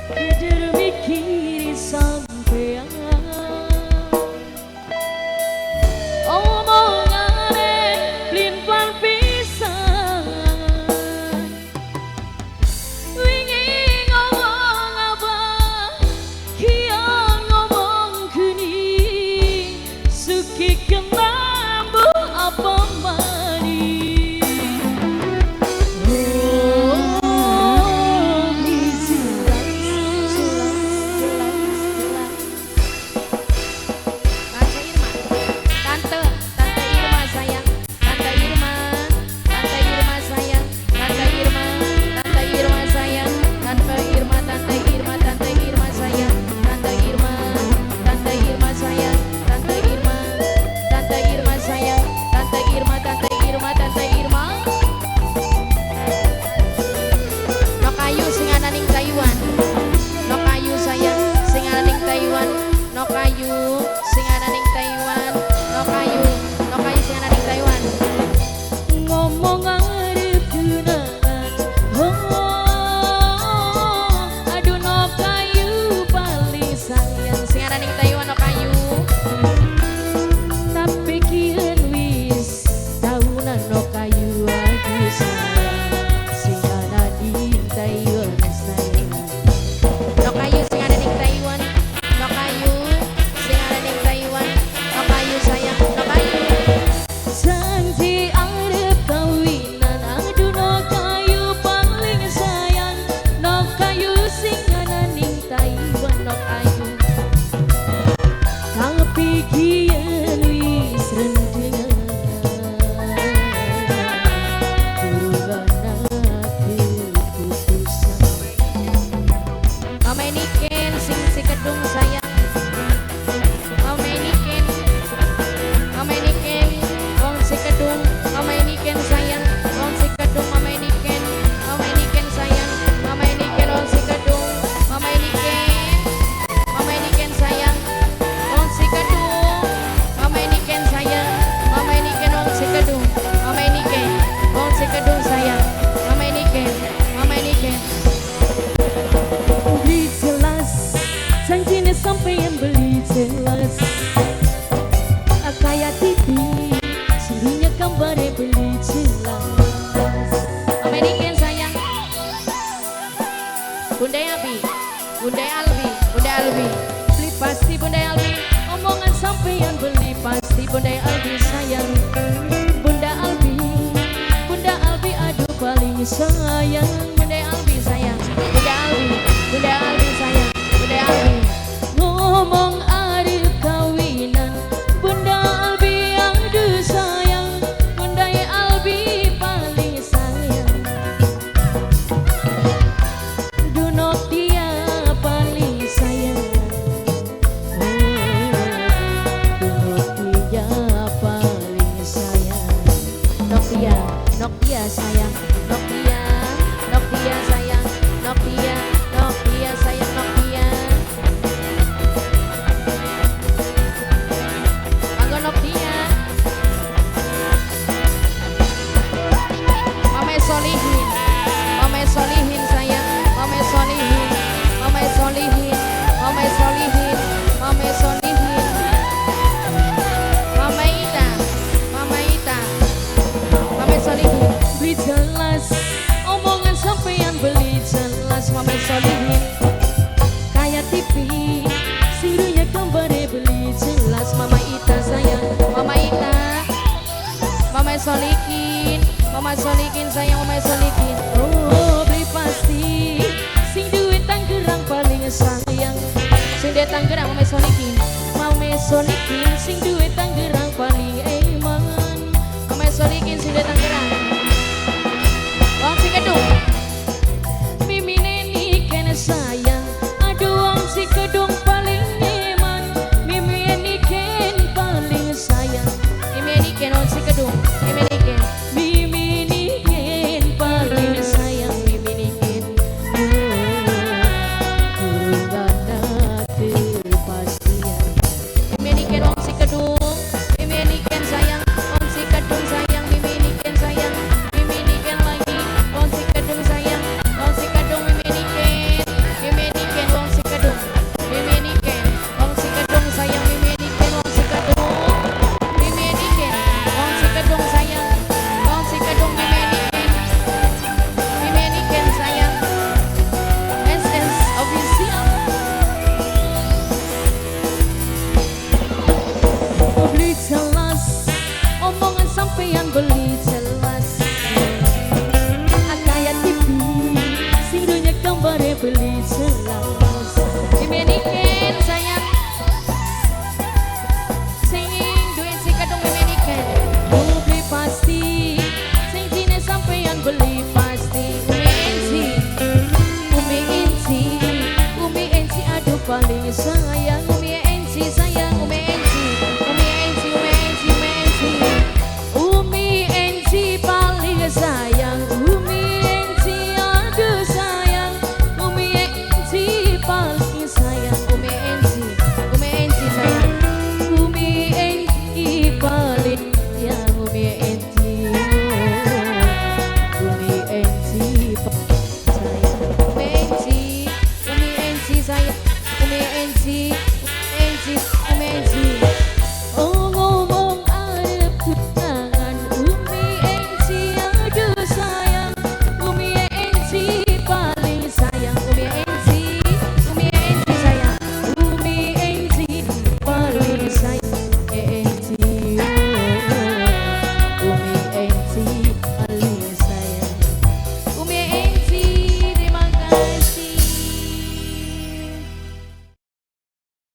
Kudu mikir sampean omongane limpah pisan wingi ngomong apa kia ngomong geni suki kenambu apa mani sampeyan beli jelas kayak TV sirinya gambarnya beli jelas American sayang Bunda Albi Bunda Albi Bunda Albi beli pasti Bunda Albi omongan sampeyan beli pasti Bunda Albi sayang Bunda Albi Bunda Albi aduh paling sayang Bunda Albi sayang Bunda Albi Bunda Albi sayang Bunda Albi ngomong ada kawinan Bunda Albi aduh sayang Bunda Albi paling sayang Dunok dia paling sayang Dunok dia paling sayang Nokia sayang Nokia sayang Nokia sayang Nokia Solihin sayang Mame Solihin Mame Solihin Mame Solihin Mame Solihin Mama Ita Mama Ita Mame Solihin beli jelas omongan sampeyan beli jelas Mame Solihin kayak TV sirinya gambarnya beli jelas Mama Ita sayang Mama Ita Mama Solihin Mama Solihin sayang Mama Solihin oh beli pasti sing duit Tangerang paling sayang sing duit Tangerang Mama Solihin sing duit Tangerang paling eman Mama Solihin sing duit Tangerang wong si kedung mimine niken sayang aduh wong si kedung paling eman mimine niken paling sayang mimine niken wong si kedung mimine niken paling sayang beli jelas.